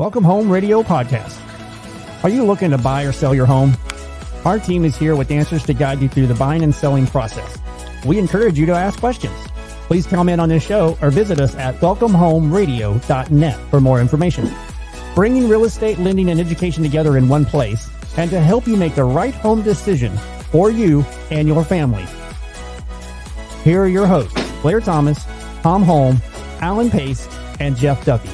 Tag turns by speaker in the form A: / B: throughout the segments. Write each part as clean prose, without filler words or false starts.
A: Welcome Home Radio Podcast. Are you looking to buy or sell your home? Our team is here with answers to guide you through the buying and selling process. We encourage you to ask questions. Please comment on this show or visit us at welcomehomeradio.net for more information. Bringing real estate, lending, and education together in one place, and to help you make the right home decision for you and your family. Here are your hosts, Blair Thomas, Thom Holm, Alan Pace, and Jeff Duffy.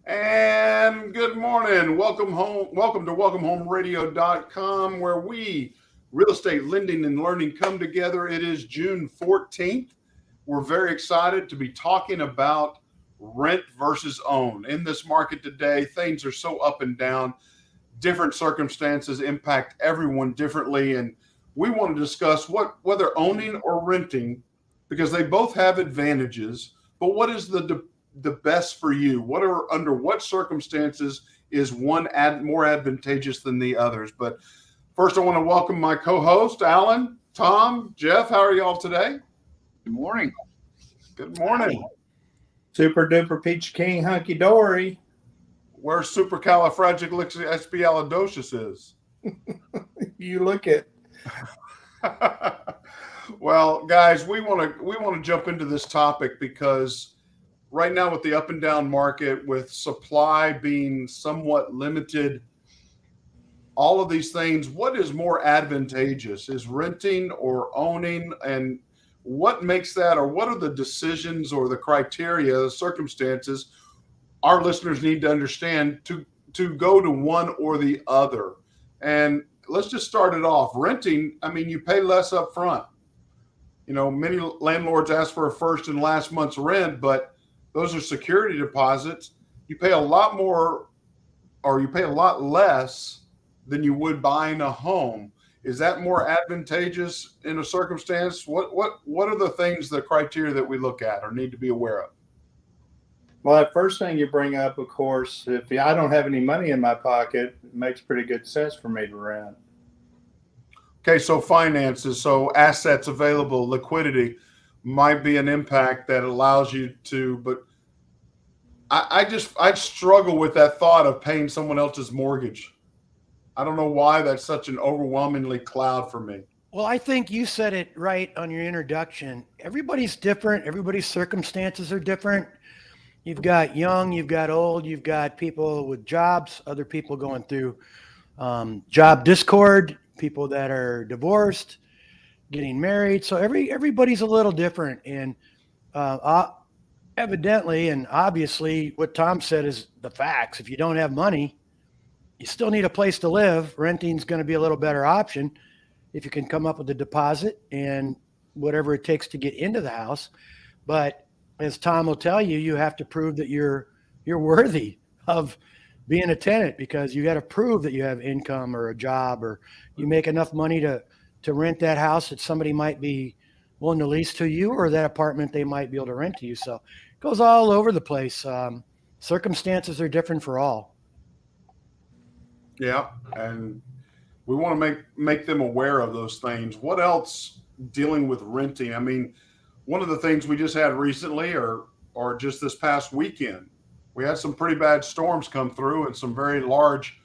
B: And good morning. Welcome home. Welcome to WelcomeHomeRadio.com, where we, real estate lending and learning, come together. It is June 14th. We're very excited to be talking about rent versus own. In this market today, things are so up and down. Different circumstances impact everyone differently. And we want to discuss whether owning or renting, because they both have advantages, but what is the best for you? Under what circumstances is one more advantageous than the others? But first, I want to welcome my co-host, Alan, Thom, Jeff. How are y'all today?
C: Good morning.
B: Good morning.
D: Super duper peach king hunky dory.
B: Where supercalifragilisticexpialidocious is.
D: You look it.
B: Well, guys, we want to jump into this topic because right now, with the up and down market, with supply being somewhat limited, all of these things, what is more advantageous? Is renting or owning? And what makes that, or what are the decisions or the criteria, the circumstances our listeners need to understand to go to one or the other? And let's just start it off. Renting, I mean, you pay less up front. You know, many landlords ask for a first and last month's rent, but those are security deposits. You pay a lot more, or you pay a lot less than you would buying a home. Is that more advantageous in a circumstance? What are the things, the criteria that we look at or need to be aware of?
D: Well, the first thing you bring up, of course, if I don't have any money in my pocket, it makes pretty good sense for me to rent.
B: Okay, so finances, so assets available, liquidity might be an impact that allows you to, but I struggle with that thought of paying someone else's mortgage. I don't know why that's such an overwhelmingly cloud for me.
E: Well, I think you said it right on your introduction. Everybody's different. Everybody's circumstances are different. You've got young, you've got old, you've got people with jobs, other people going through job discord, people that are divorced, getting married. So everybody's a little different. And evidently and obviously what Thom said is the facts. If you don't have money, you still need a place to live. Renting's going to be a little better option if you can come up with a deposit and whatever it takes to get into the house. But as Thom will tell you, you have to prove that you're worthy of being a tenant, because you got to prove that you have income or a job, or you make enough money to rent that house that somebody might be willing to lease to you, or that apartment they might be able to rent to you. So it goes all over the place. Circumstances are different for all.
B: Yeah, and we want to make them aware of those things. What else dealing with renting? I mean, one of the things we just had recently, or just this past weekend, we had some pretty bad storms come through and some very large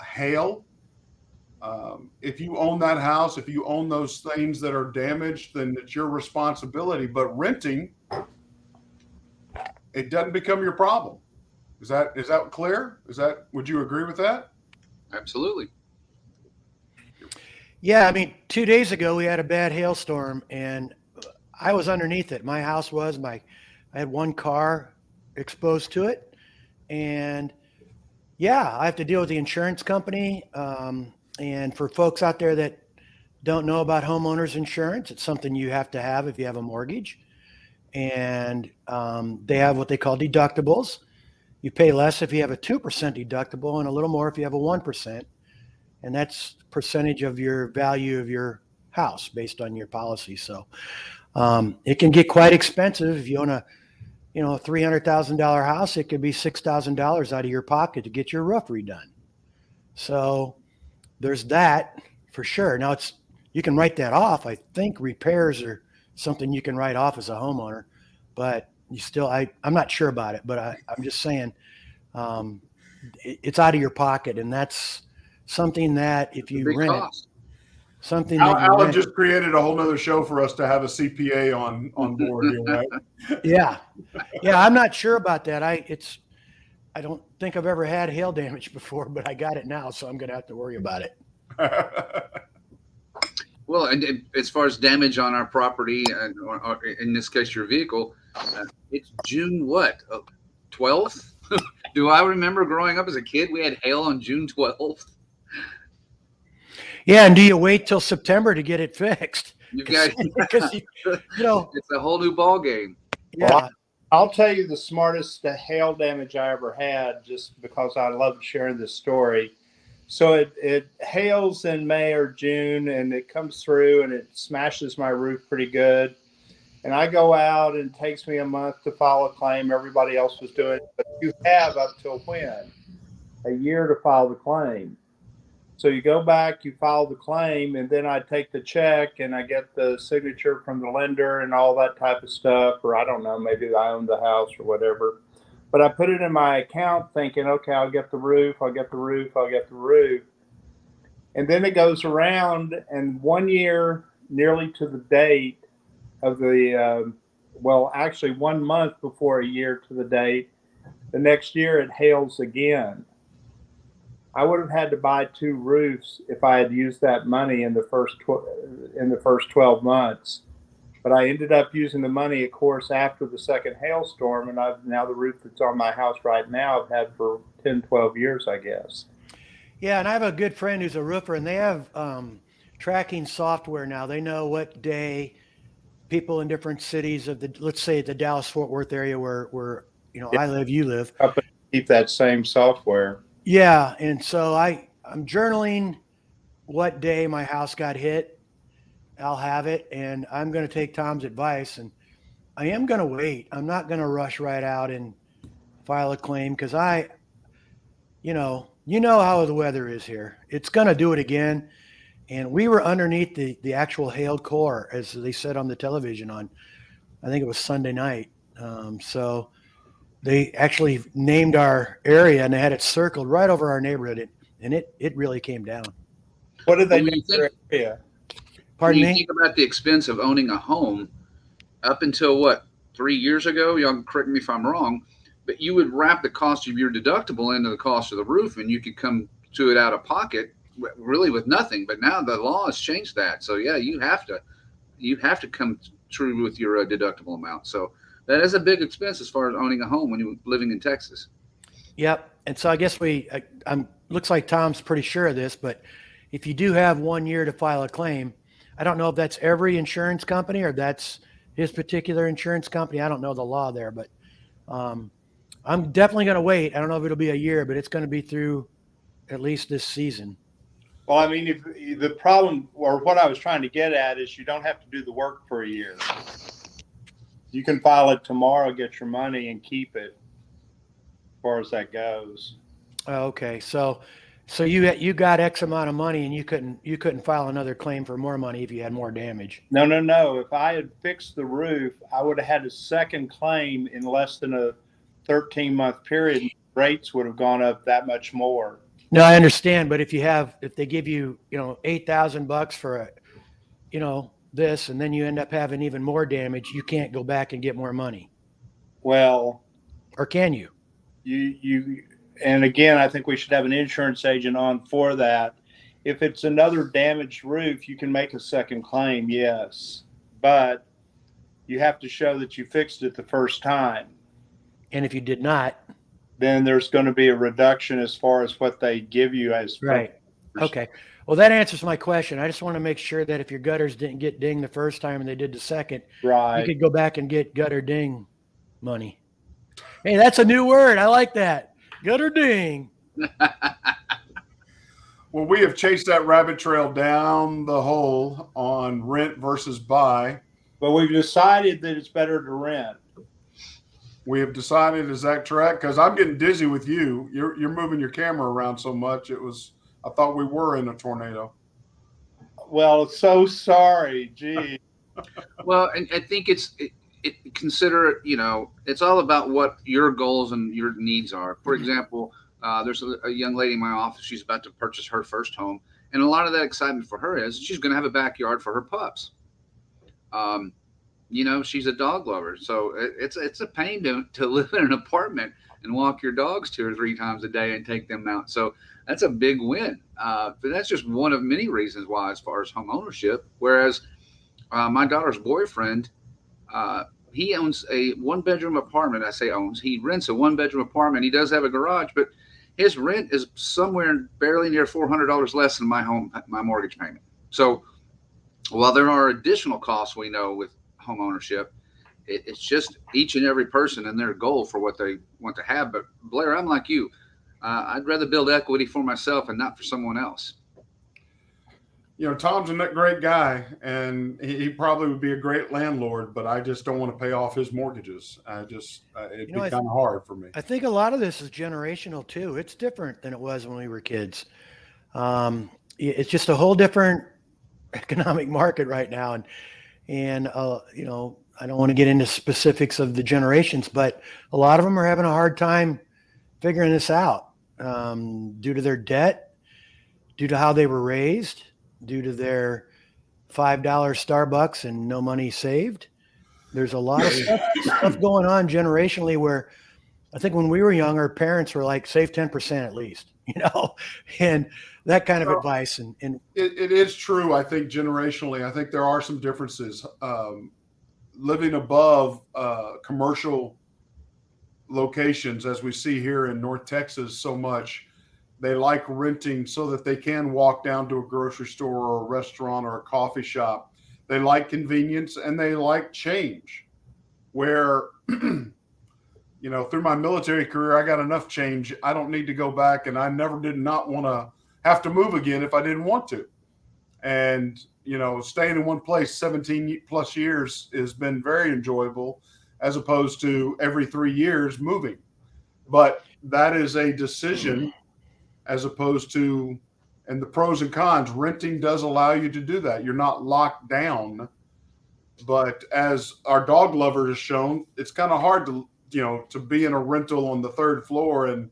B: hail. If you own that house, if you own those things that are damaged, then it's your responsibility. But renting, it doesn't become your problem. Is that clear? Would you agree with that?
C: Absolutely.
E: Yeah, I mean, 2 days ago we had a bad hailstorm and I was underneath it. My house was, I had one car exposed to it. And yeah, I have to deal with the insurance company. And for folks out there that don't know about homeowners insurance, it's something you have to have if you have a mortgage. And they have what they call deductibles. You pay less if you have a 2% deductible and a little more if you have a 1%. And that's percentage of your value of your house based on your policy. So it can get quite expensive. If you own a $300,000 house, it could be $6,000 out of your pocket to get your roof redone. So there's that for sure. Now you can write that off. I think repairs are something you can write off as a homeowner, but you still, I'm not sure about it, but I'm just saying, it's out of your pocket. And that's something that if you
C: Big
E: rent,
C: cost.
E: something that you
B: Alan
E: rent,
B: just created a whole nother show for us to have a CPA on board here, right?
E: yeah. I'm not sure about that. I don't think I've ever had hail damage before, but I got it now. So I'm going to have to worry about it.
C: Well, and as far as damage on our property, or in this case, your vehicle, it's June what? 12th? Do I remember growing up as a kid, we had hail on June 12th?
E: Yeah. And do you wait till September to get it fixed?
C: You guys,
E: Because, you know,
C: it's a whole new ball game.
E: yeah.
D: Well, I'll tell you the smartest hail damage I ever had, just because I love sharing this story. So it hails in May or June, and it comes through and it smashes my roof pretty good. And I go out, and it takes me a month to file a claim. Everybody else was doing it, but you have up till when? A year to file the claim. So you go back, you file the claim, and then I take the check and I get the signature from the lender and all that type of stuff. Or I don't know, maybe I own the house or whatever. But I put it in my account thinking, okay, I'll get the roof, I'll get the roof, I'll get the roof. And then it goes around, and 1 year, nearly to the date of the, well, actually 1 month before a year to the date, the next year it hails again. I would have had to buy 2 roofs if I had used that money in the first 12 months. But I ended up using the money, of course, after the second hailstorm, and I've now the roof that's on my house right now I've had for 10, 12 years, I guess.
E: Yeah, and I have a good friend who's a roofer, and they have tracking software now. They know what day people in different cities of let's say the Dallas-Fort Worth area where I live, you live.
D: Keep that same software.
E: Yeah, and so I'm journaling what day my house got hit. I'll have it, and I'm going to take Tom's advice, and I am going to wait. I'm not going to rush right out and file a claim because you know how the weather is here. It's going to do it again. And we were underneath the actual hail core, as they said on the television on, I think it was Sunday night. So they actually named our area, and they had it circled right over our neighborhood, and it really came down.
D: What did they
C: When
D: name
C: you
D: their
C: think-
D: area?
E: Pardon
C: When you
E: me?
C: think about the expense of owning a home, up until what, 3 years ago, y'all correct me if I'm wrong, but you would wrap the cost of your deductible into the cost of the roof, and you could come to it out of pocket really with nothing. But now the law has changed that. So yeah, you have to come true with your deductible amount. So that is a big expense as far as owning a home when you're living in Texas.
E: Yep. And so I guess looks like Tom's pretty sure of this, but if you do have 1 year to file a claim, I don't know if that's every insurance company or that's his particular insurance company. I don't know the law there, but I'm definitely going to wait. I don't know if it'll be a year, but it's going to be through at least this season.
D: Well, I mean, if the problem, or what I was trying to get at, is you don't have to do the work for a year. You can file it tomorrow, get your money, and keep it as far as that goes.
E: Okay. So you got X amount of money, and you couldn't file another claim for more money if you had more damage.
D: No. If I had fixed the roof, I would have had a second claim in less than a 13-month period. Rates would have gone up that much more.
E: No, I understand, but if they give you, $8,000 for this, and then you end up having even more damage, you can't go back and get more money.
D: Well,
E: Or can you?
D: And again, I think we should have an insurance agent on for that. If it's another damaged roof, you can make a second claim, yes, but you have to show that you fixed it the first time.
E: And if you did not,
D: then there's going to be a reduction as far as what they give you as
E: right. Okay. Well, that answers my question. I just want to make sure that if your gutters didn't get dinged the first time and they did the second,
D: right.
E: you could go back and get gutter ding money. Hey, that's a new word. I like that. Gutter ding.
B: Well, we have chased that rabbit trail down the hole on rent versus buy.
D: But we've decided that it's better to rent.
B: We have decided, is that correct? Because I'm getting dizzy with you. You're moving your camera around so much. I thought we were in a tornado.
D: Well, so sorry. Gee.
C: Well, and I think consider it, it's all about what your goals and your needs are. For example, there's a young lady in my office. She's about to purchase her first home. And a lot of that excitement for her is she's going to have a backyard for her pups. She's a dog lover. So it's a pain to live in an apartment and walk your dogs 2 or 3 times a day and take them out. So that's a big win. But that's just one of many reasons why, as far as home ownership. Whereas my daughter's boyfriend, he owns a 1-bedroom apartment. I say owns. He rents a 1-bedroom apartment. He does have a garage, but his rent is somewhere barely near $400 less than my mortgage payment. So while there are additional costs we know with home ownership, it's just each and every person and their goal for what they want to have. But Blair, I'm like you. I'd rather build equity for myself and not for someone else.
B: Tom's a great guy, and he probably would be a great landlord, but I just don't want to pay off his mortgages. It'd be kind of hard for me.
E: I think a lot of this is generational too. It's different than it was when we were kids. It's just a whole different economic market right now. And I don't want to get into specifics of the generations, but a lot of them are having a hard time figuring this out due to their debt, due to how they were raised, due to their $5 Starbucks and no money saved. There's a lot of stuff going on generationally where I think when we were young, our parents were like, save 10% at least, and that kind of advice. And
B: it is true. I think generationally, I think there are some differences. Living above commercial locations, as we see here in North Texas so much, they like renting so that they can walk down to a grocery store or a restaurant or a coffee shop. They like convenience and they like change. Where, through my military career, I got enough change. I don't need to go back, and I never did not want to have to move again if I didn't want to. And, staying in one place 17 plus years has been very enjoyable, as opposed to every 3 years moving. But that is a decision, as opposed to, and the pros and cons, renting does allow you to do that. You're not locked down. But as our dog lover has shown, it's kind of hard to be in a rental on the 3rd floor, and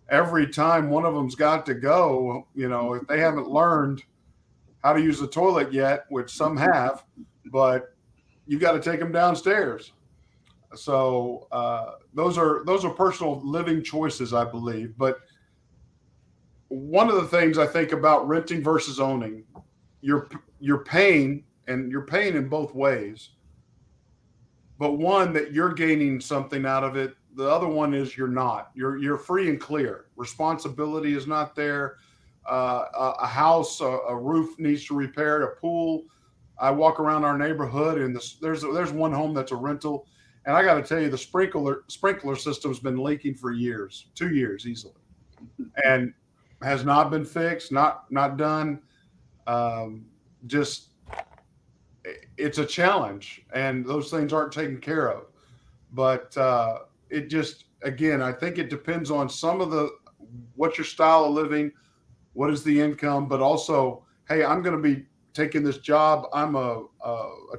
B: every time one of them's got to go, if they haven't learned how to use the toilet yet, which some have, but you got to take them downstairs. So those are personal living choices, I believe. But one of the things I think about renting versus owning, you're paying, and you're paying in both ways. But one, that you're gaining something out of it. The other one is you're not. You're free and clear. Responsibility is not there. A house, a roof needs to repair, a pool. I walk around our neighborhood, and there's one home that's a rental, and I got to tell you, the sprinkler system's been leaking for years, 2 years easily, and has not been fixed, not done. Just it's a challenge, and those things aren't taken care of. But it just, again, I think it depends on what's your style of living, what is the income, but also, hey, I'm going to be taking this job. I'm a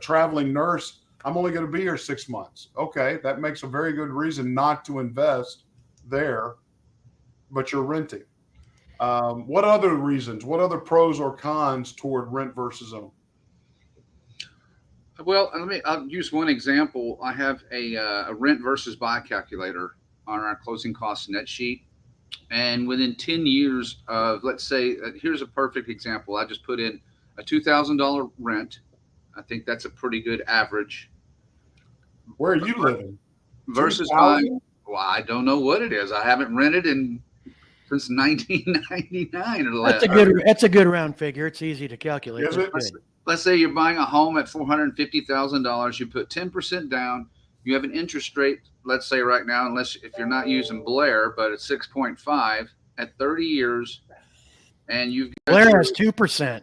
B: traveling nurse. I'm only going to be here 6 months. Okay, that makes a very good reason not to invest there, but you're renting. What other reasons? What other pros or cons toward rent versus own?
C: Well, I'll use one example. I have a rent versus buy calculator on our closing costs net sheet. And within 10 years of, let's say, here's a perfect example. I just put in a $2,000 rent. I think that's a pretty good average.
B: Where are you living?
C: Versus buying. Well, I don't know what it is. I haven't rented since 1999 or less.
E: That's a good round figure. It's easy to calculate.
B: Is it?
C: Let's say you're buying a home at $450,000. You put 10% down. You have an interest rate, let's say right now, if you're not using Blair, but it's 6.5 at 30 years, and you've got
E: Blair has 2%.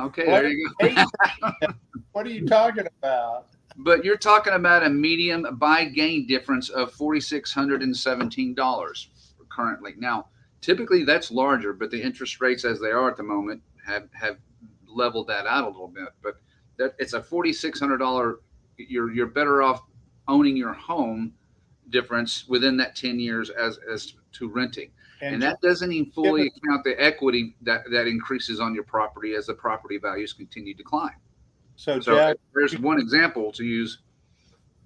C: Okay, there you go.
D: What are you talking about?
C: But you're talking about a medium buy gain difference of $4,617 currently. Now, typically that's larger, but the interest rates as they are at the moment have leveled that out a little bit. But that it's a $4,600. You're better off owning your home difference within that 10 years as to renting. And that doesn't even fully account the equity that increases on your property as the property values continue to climb.
D: So Jeff,
C: there's one example to use.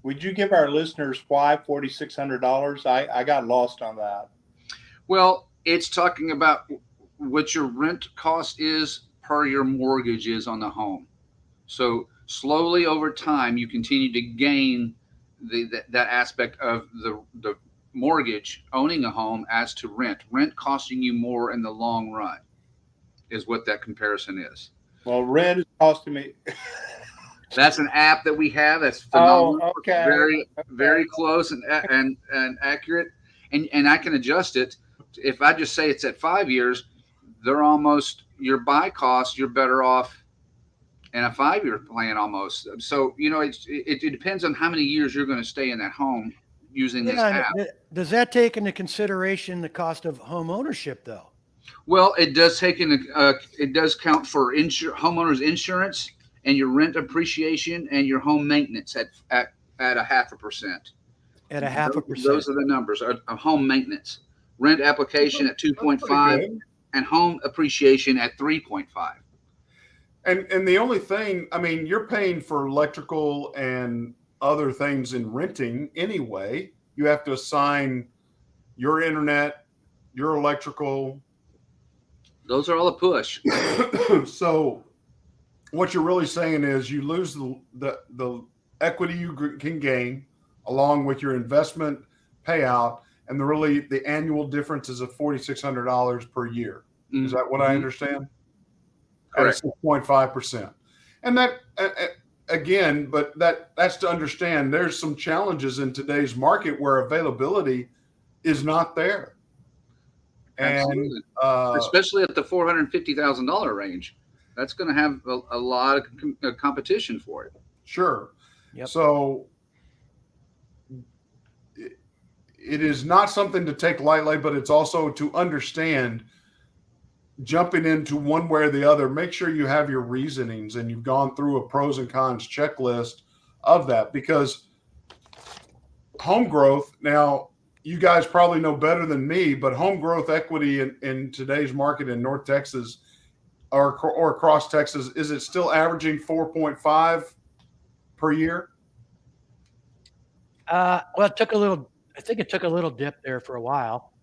D: Would you give our listeners why $4,600? I got lost on that.
C: Well, it's talking about what your rent cost is per your mortgage is on the home. So slowly over time, you continue to gain that aspect of the mortgage, owning a home as to rent costing you more in the long run is what that comparison is.
D: Well, rent is costing me.
C: That's an app that we have. That's phenomenal.
D: Oh, okay.
C: Very close and accurate. And I can adjust it. If I just say it's at 5 years, they're almost your buy cost. You're better off in a 5-year plan almost. So, it depends on how many years you're going to stay in that home using this app.
E: Does that take into consideration the cost of home ownership though?
C: Well, it does it does count for homeowners insurance and your rent appreciation and your home maintenance at 0.5%.
E: At 0.5%.
C: Those are the numbers of home maintenance. Rent application at 2.5 and home appreciation at 3.5.
B: And the only thing, I mean, you're paying for electrical and other things in renting anyway. You have to assign your internet, your electrical.
C: Those are all a push.
B: So what you're really saying is you lose the equity you can gain along with your investment payout, and the annual difference is of $4,600 per year. Is that what I understand?
C: Correct.
B: At 6.5%. And that again, but that's to understand there's some challenges in today's market where availability is not there.
C: Absolutely.
B: And
C: especially at the $450,000 range, that's going to have a lot of competition for it.
B: Sure.
E: Yep.
B: So it is not something to take lightly, but it's also to understand jumping into one way or the other. Make sure you have your reasonings and you've gone through a pros and cons checklist of that, because home growth, now you guys probably know better than me, but home growth equity in today's market in North Texas or across Texas, is it still averaging 4.5 per year?
E: Well, I think it took a little dip there for a while.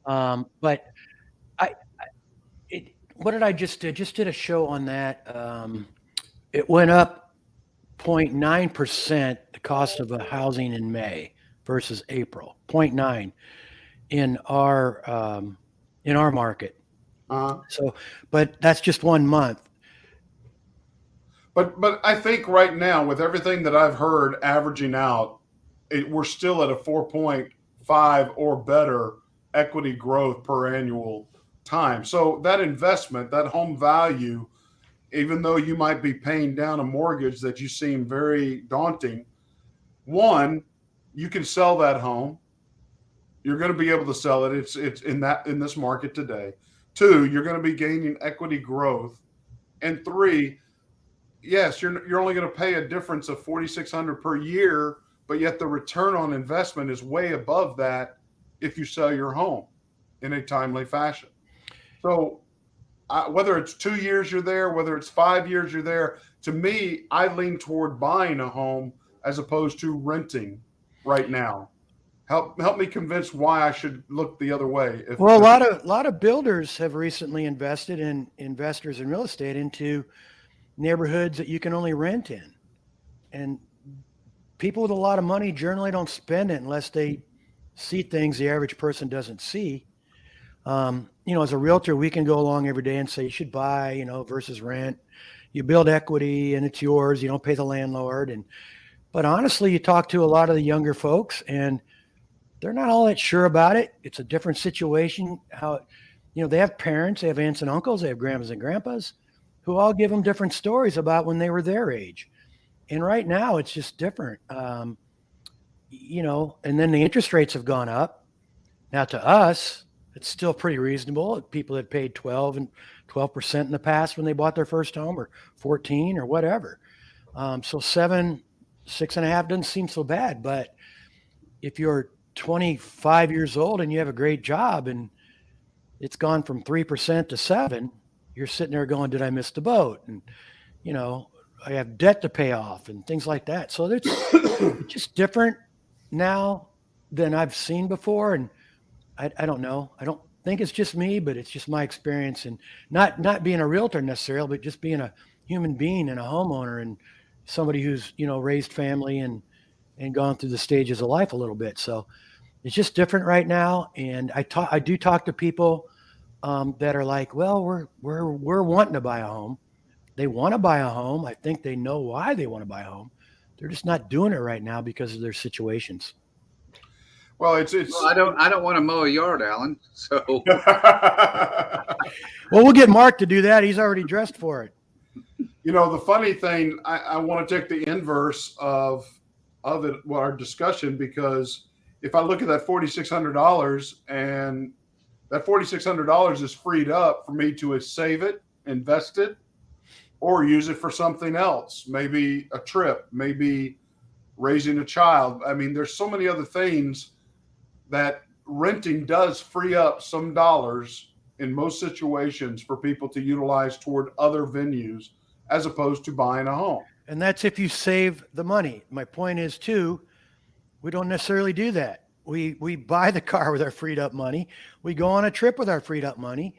E: But what did I just do? Just did a show on that. It went up 0.9%, the cost of a housing in May versus April, 0.9 in our market. So, but that's just 1 month.
B: But I think right now, with everything that I've heard averaging out, we're still at a 4.5 or better equity growth per annual time. So that investment, that home value, even though you might be paying down a mortgage that you seem very daunting, one, you can sell that home. You're going to be able to sell it. It's in this market today. Two, you're going to be gaining equity growth. And three, yes, you're only going to pay a difference of $4,600 per year, but yet the return on investment is way above that if you sell your home in a timely fashion. So whether it's 2 years you're there, whether it's 5 years you're there, to me, I lean toward buying a home as opposed to renting right now. Help me convince why I should look the other way.
E: Well, a lot of builders have recently invested in investors in real estate into neighborhoods that you can only rent in. And people with a lot of money generally don't spend it unless they see things the average person doesn't see. As a realtor, we can go along every day and say you should buy, versus rent. You build equity and it's yours. You don't pay the landlord. But honestly, you talk to a lot of the younger folks and they're not all that sure about it. It's a different situation. They have parents, they have aunts and uncles, they have grandmas and grandpas who all give them different stories about when they were their age. And right now it's just different. And then the interest rates have gone up. Now to us, it's still pretty reasonable. People had paid 12% in the past when they bought their first home, or 14 or whatever. So 6.5 doesn't seem so bad. But if you're 25 years old and you have a great job and it's gone from 3% to 7%, you're sitting there going, did I miss the boat? And, I have debt to pay off and things like that. So it's just different now than I've seen before. And I don't know. I don't think it's just me, but it's just my experience, and not being a realtor necessarily, but just being a human being and a homeowner and somebody who's, raised family and gone through the stages of life a little bit. So it's just different right now. And I do talk to people that are like, well, we're wanting to buy a home. They want to buy a home. I think they know why they want to buy a home. They're just not doing it right now because of their situations.
B: Well, it's.
C: Well, I don't want to mow a yard, Alan. So.
E: Well, we'll get Mark to do that. He's already dressed for it.
B: The funny thing, I want to take the inverse of it, our discussion, because if I look at that $4,600 and that $4,600 is freed up for me to save it, invest it, or use it for something else, maybe a trip, maybe raising a child. I mean, there's so many other things that renting does free up some dollars in most situations for people to utilize toward other venues as opposed to buying a home.
E: And that's if you save the money. My point is, too, we don't necessarily do that. We buy the car with our freed up money. We go on a trip with our freed up money.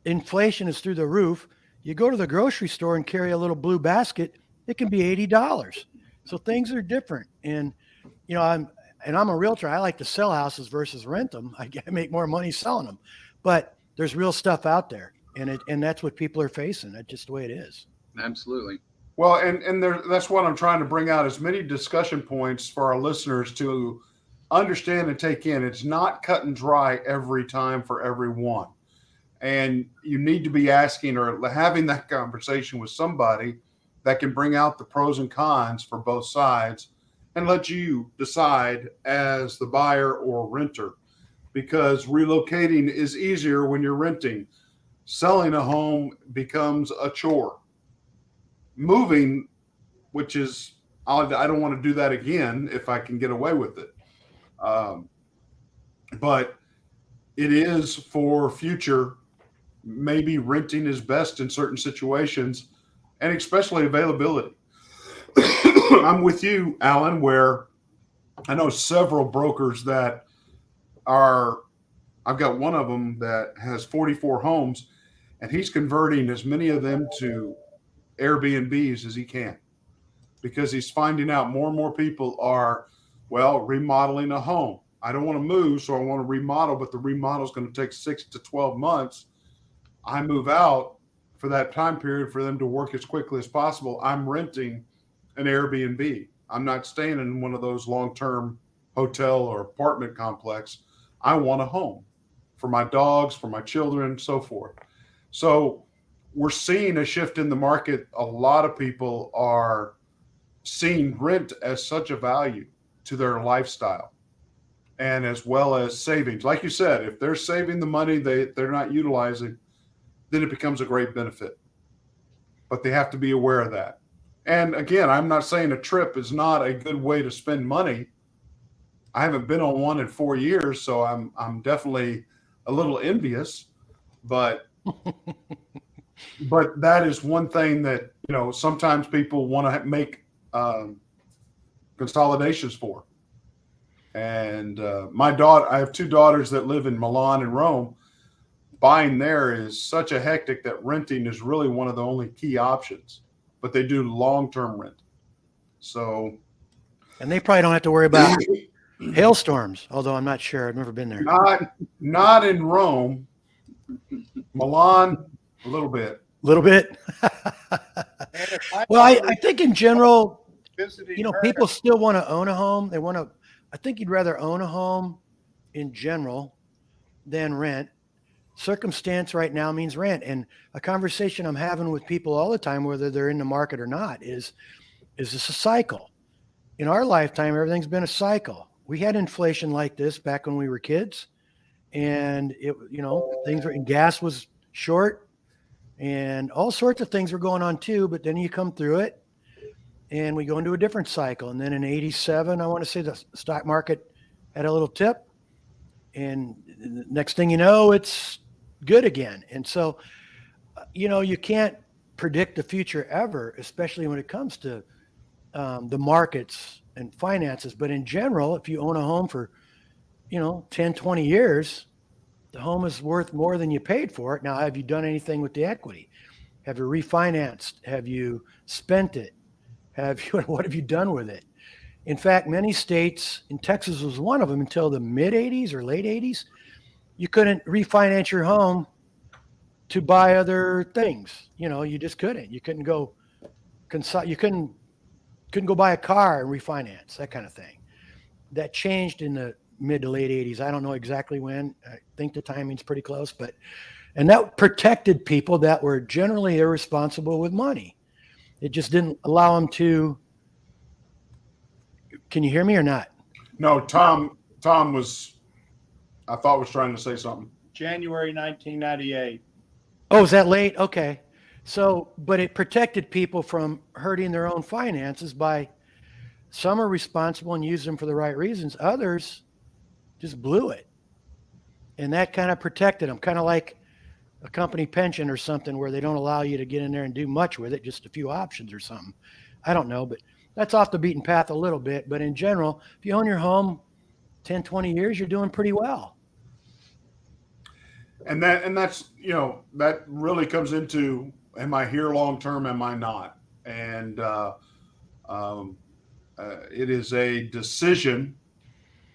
E: Inflation is through the roof. You go to the grocery store and carry a little blue basket, it can be $80. So things are different. And, I'm a realtor. I like to sell houses versus rent them. I make more money selling them. But there's real stuff out there. And that's what people are facing. That's just the way it is.
C: Absolutely.
B: Well, and that's what I'm trying to bring out, as many discussion points for our listeners to understand and take in. It's not cut and dry every time for everyone. And you need to be asking or having that conversation with somebody that can bring out the pros and cons for both sides and let you decide as the buyer or renter, because relocating is easier when you're renting. Selling a home becomes a chore. Moving, which is, I don't want to do that again if I can get away with it. But it is for future. Maybe renting is best in certain situations, and especially availability. I'm with you, Alan, where I know several brokers that I've got one of them that has 44 homes, and he's converting as many of them to Airbnbs as he can, because he's finding out more and more people are, remodeling a home. I don't want to move, so I want to remodel, but the remodel is going to take 6 to 12 months. I move out for that time period for them to work as quickly as possible. I'm renting an Airbnb. I'm not staying in one of those long-term hotel or apartment complex. I want a home for my dogs, for my children, so forth. So we're seeing a shift in the market. A lot of people are seeing rent as such a value to their lifestyle, and as well as savings. Like you said, if they're saving the money they're not utilizing, then it becomes a great benefit. But they have to be aware of that. And again, I'm not saying a trip is not a good way to spend money. I haven't been on one in 4 years, so I'm definitely a little envious. But that is one thing that, sometimes people want to make consolidations for. And I have 2 daughters that live in Milan and Rome. Buying there is such a hectic that renting is really one of the only key options, but they do long-term rent. So,
E: and they probably don't have to worry about hailstorms, although I'm not sure. I've never been there.
B: Not in Rome. Milan, a little bit.
E: Well, I think in general, people still want to own a home. I think you'd rather own a home in general than rent. Circumstance right now means rent. And a conversation I'm having with people all the time, whether they're in the market or not, is this a cycle? In our lifetime, everything's been a cycle. We had inflation like this back when we were kids, and gas was short and all sorts of things were going on too, but then you come through it. and we go into a different cycle. And then in 87, I want to say the stock market had a little tip, and the next thing you know, it's good again. And so, you can't predict the future ever, especially when it comes to the markets and finances. But in general, if you own a home for, 10, 20 years, the home is worth more than you paid for it. Now, have you done anything with the equity? Have you refinanced? Have you spent it? What have you done with it? In fact, many states, and Texas was one of them until the mid 80s or late 80s, you couldn't refinance your home to buy other things. You just couldn't. You couldn't go you couldn't go buy a car and refinance, that kind of thing. That changed in the mid to late 80s. I don't know exactly when. I think the timing's pretty close, and that protected people that were generally irresponsible with money. It just didn't allow them to. Can you hear me or not?
B: No, Thom was trying to say something.
D: January 1998.
E: Oh, is that late? Okay. So, but it protected people from hurting their own finances by some are responsible and use them for the right reasons. Others just blew it. And that kind of protected them, kind of like a company pension or something where they don't allow you to get in there and do much with it, just a few options or something. I don't know, but that's off the beaten path a little bit. But in general, if you own your home 10, 20 years, you're doing pretty well.
B: And that's, that really comes into, am I here long-term? Am I not? And it is a decision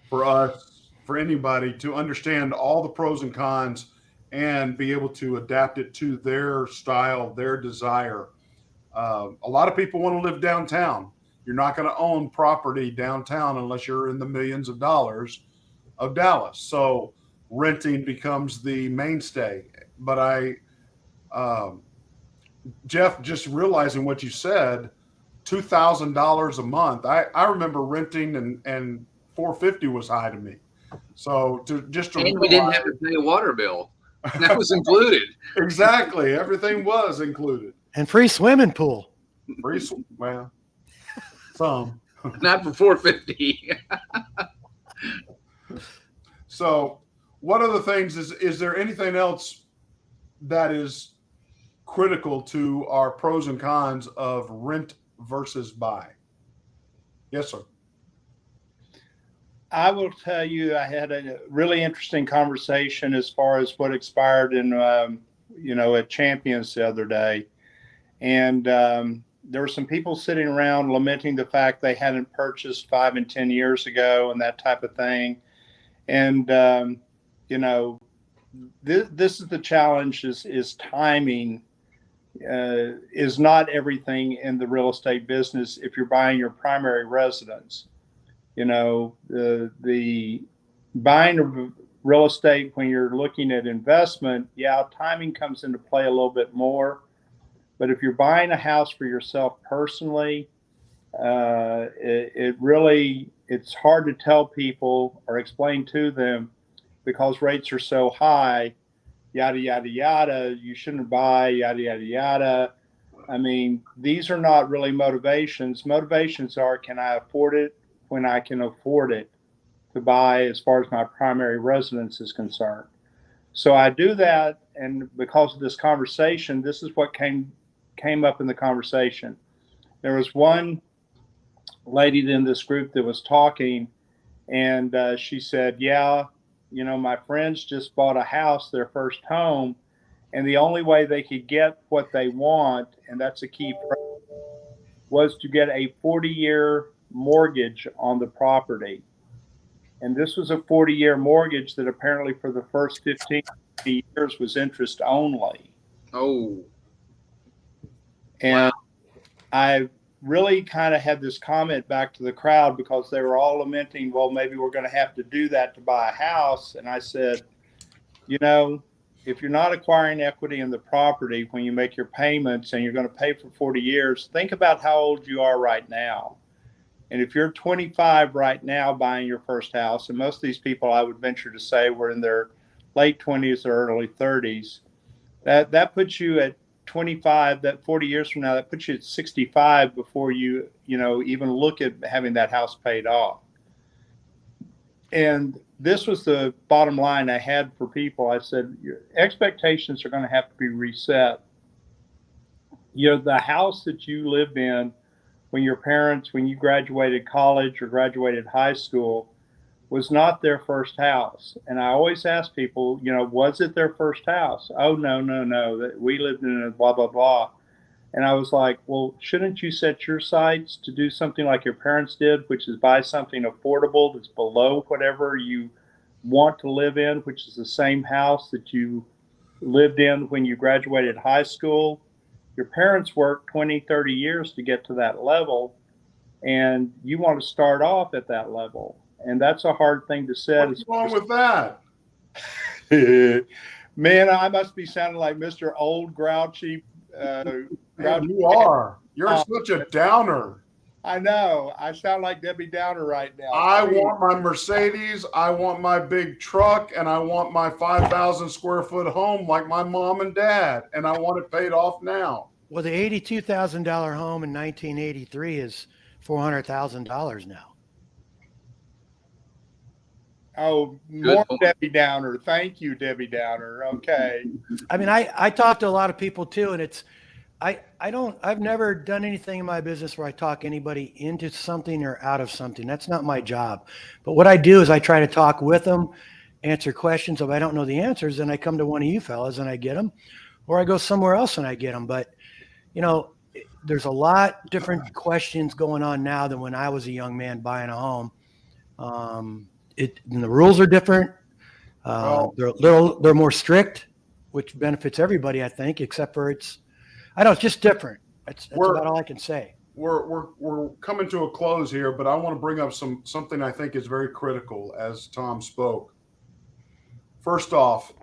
B: for us, for anybody to understand all the pros and cons and be able to adapt it to their style, their desire. A lot of people want to live downtown. You're not going to own property downtown unless you're in the millions of dollars of Dallas. So renting becomes the mainstay. But Jeff, just realizing what you said, $2,000 a month. I remember renting and $450 was high to me. So and
C: we didn't have to pay a water bill. That was included.
B: Exactly. Everything was included.
E: And free swimming pool.
B: Well, some.
C: Not for $450.
B: So what other things is there anything else that is critical to our pros and cons of rent versus buy? Yes, sir.
D: I will tell you, I had a really interesting conversation as far as what expired in, at Champions the other day. And there were some people sitting around lamenting the fact they hadn't purchased 5 and 10 years ago and that type of thing. And, this is the challenge is timing is not everything in the real estate business if you're buying your primary residence. The buying of real estate when you're looking at investment, timing comes into play a little bit more. But if you're buying a house for yourself personally, it's hard to tell people or explain to them because rates are so high, yada, yada, yada, you shouldn't buy, yada, yada, yada. I mean, these are not really motivations. Motivations are, can I afford it when I can afford it to buy as far as my primary residence is concerned? So I do that, and because of this conversation, this is what came up in the conversation. There was one lady in this group that was talking, and she said, my friends just bought a house, their first home, and the only way they could get what they want, and that's a key phrase, was to get a 40-year mortgage on the property. And this was a 40-year mortgage that apparently for the first 15 years was interest only.
C: Oh.
D: And I really kind of had this comment back to the crowd because they were all lamenting, well, maybe we're going to have to do that to buy a house. And I said, if you're not acquiring equity in the property when you make your payments and you're going to pay for 40 years, think about how old you are right now. And if you're 25 right now buying your first house, and most of these people I would venture to say were in their late 20s or early 30s, that puts you at 25, that 40 years from now, that puts you at 65 before you even look at having that house paid off. And this was the bottom line I had for people. I said, your expectations are going to have to be reset. The house that you lived in when you graduated college or graduated high school was not their first house. And I always ask people, was it their first house? Oh, no. That we lived in a blah, blah, blah. And I was like, well, shouldn't you set your sights to do something like your parents did, which is buy something affordable that's below whatever you want to live in, which is the same house that you lived in when you graduated high school? Your parents worked 20, 30 years to get to that level, and you want to start off at that level. And that's a hard thing to set.
B: What's wrong with that?
D: Man, I must be sounding like Mr. Old Grouchy.
B: You are. You're such a downer.
D: I know. I sound like Debbie Downer right now.
B: I want my Mercedes. I want my big truck, and I want my 5,000 square foot home like my mom and dad, and I want it paid off now.
E: Well, the $82,000 home in 1983 is $400,000 now.
D: Oh, more Debbie Downer. Thank you, Debbie Downer. Okay.
E: I mean, I talk to a lot of people too, and I've never done anything in my business where I talk anybody into something or out of something. That's not my job. But what I do is I try to talk with them, answer questions. If I don't know the answers, then I come to one of you fellas and I get them, or I go somewhere else and I get them. But, there's a lot different questions going on now than when I was a young man buying a home. And the rules are different. They're more strict, which benefits everybody, I think, except for it's just different. That's about all I can say.
B: We're coming to a close here, but I want to bring up something I think is very critical as Thom spoke. First off,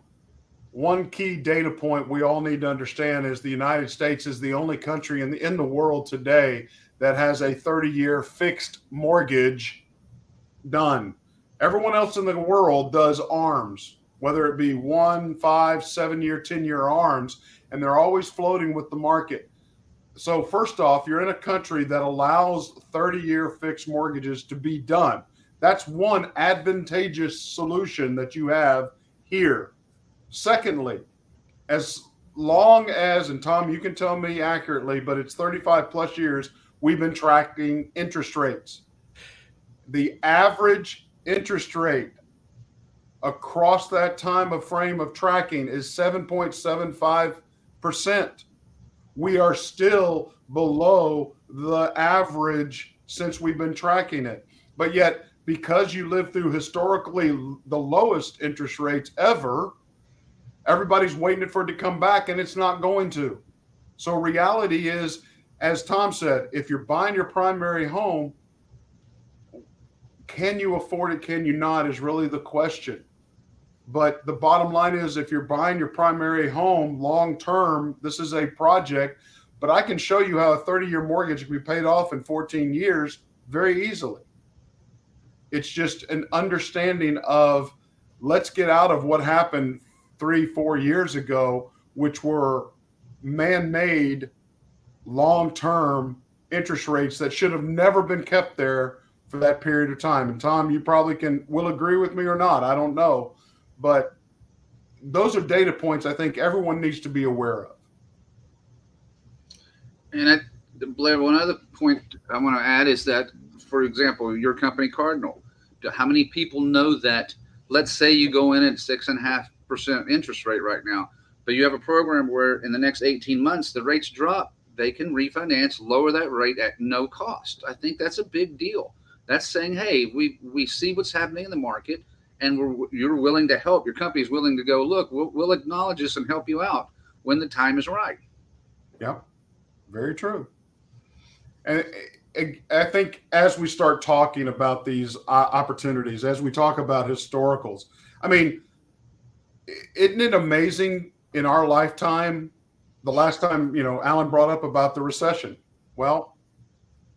B: one key data point we all need to understand is the United States is the only country in the world today that has a 30-year fixed mortgage done. Everyone else in the world does ARMs, whether it be 1, 5, 7-year, 10-year ARMs, and they're always floating with the market. So first off, you're in a country that allows 30-year fixed mortgages to be done. That's one advantageous solution that you have here. Secondly, as long as, and Thom, you can tell me accurately, but it's 35 plus years, we've been tracking interest rates. The average interest rate across that time of frame of tracking is 7.75%. We are still below the average since we've been tracking it. But yet, because you live through historically the lowest interest rates ever, everybody's waiting for it to come back, and it's not going to. So reality is, as Thom said, if you're buying your primary home, can you afford it? Can you not is really the question. But the bottom line is, if you're buying your primary home long term, this is a project, but I can show you how a 30-year mortgage can be paid off in 14 years very easily. It's just an understanding of, let's get out of what happened 3-4 years ago, which were man-made long-term interest rates that should have never been kept there for that period of time. And Thom, you probably will agree with me or not. I don't know. But those are data points I think everyone needs to be aware of.
C: And Blair, one other point I want to add is that, for example, your company, Cardinal, how many people know that, let's say you go in at 6.5% interest rate right now, but you have a program where in the next 18 months, the rates drop, they can refinance, lower that rate at no cost. I think that's a big deal. That's saying, hey, we see what's happening in the market, and you're willing to help. Your company's willing to go, look, we'll acknowledge this and help you out when the time is right.
B: Yep, very true. And I think as we start talking about these opportunities, as we talk about historicals, I mean, isn't it amazing in our lifetime, the last time, Alan brought up about the recession? Well,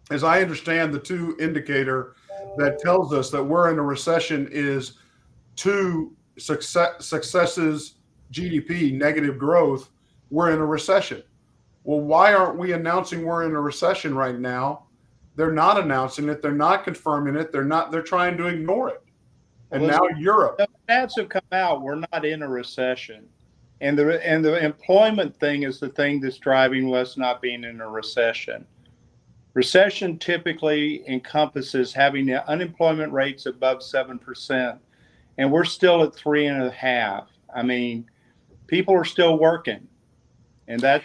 B: as I understand, the two indicator that tells us that we're in a recession is 2 successes, GDP, negative growth. We're in a recession. Well, why aren't we announcing we're in a recession right now? They're not announcing it. They're not confirming it. They're trying to ignore it. And now Europe.
D: The stats have come out. We're not in a recession. And the employment thing is the thing that's driving us not being in a recession. Recession typically encompasses having the unemployment rates above 7%. And we're still at 3.5%. I mean, people are still working. And that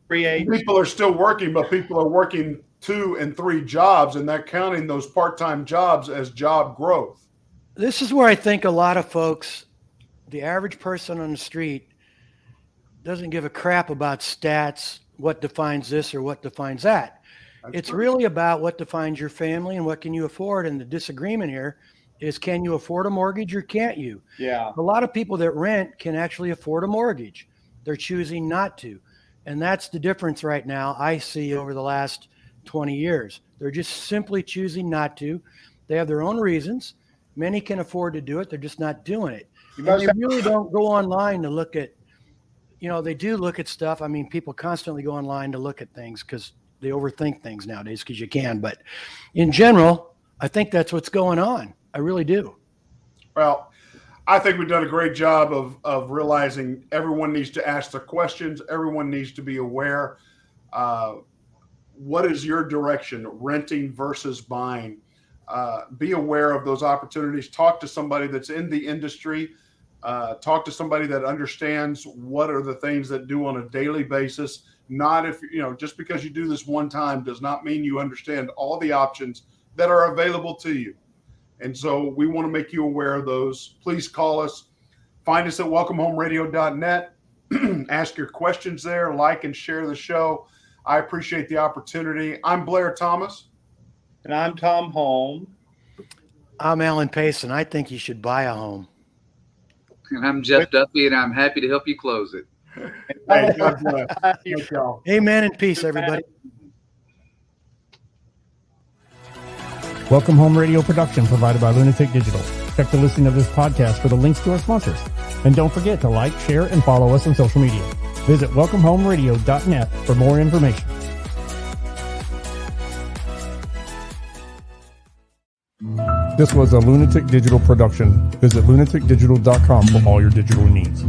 D: creates.
B: People are still working, but people are working 2 and 3 jobs, and they're counting those part-time jobs as job growth.
E: This is where I think a lot of folks, the average person on the street, doesn't give a crap about stats, what defines this or what defines that. It's really about what defines your family and what can you afford. And the disagreement here is, can you afford a mortgage or can't you?
D: Yeah.
E: A lot of people that rent can actually afford a mortgage. They're choosing not to. And that's the difference right now I see over the last 20 years. They're just simply choosing not to. They have their own reasons. Many can afford to do it. They're just not doing it. And they really don't go online to look at, they do look at stuff. I mean, people constantly go online to look at things because they overthink things nowadays because you can. But in general, I think that's what's going on. I really do.
B: Well, I think we've done a great job of realizing everyone needs to ask the questions. Everyone needs to be aware. What is your direction, renting versus buying? Be aware of those opportunities. Talk to somebody that's in the industry. Talk to somebody that understands what are the things that do on a daily basis. Not if, just because you do this one time does not mean you understand all the options that are available to you. And so we want to make you aware of those. Please call us. Find us at welcomehomeradio.net. Ask your questions there. Like and share the show. I appreciate the opportunity. I'm Blair Thomas.
D: And I'm Thom Holm.
E: I'm Alan Pace, and I think you should buy a home.
C: And I'm Jeff Duffy, and I'm happy to help you close it.
B: Hey, God bless. Thank y'all.
E: Amen and peace, everybody.
A: Welcome Home Radio production provided by Lunatic Digital. Check the listing of this podcast for the links to our sponsors. And don't forget to like, share, and follow us on social media. Visit welcomehomeradio.net for more information. This was a Lunatic Digital production. Visit lunaticdigital.com for all your digital needs.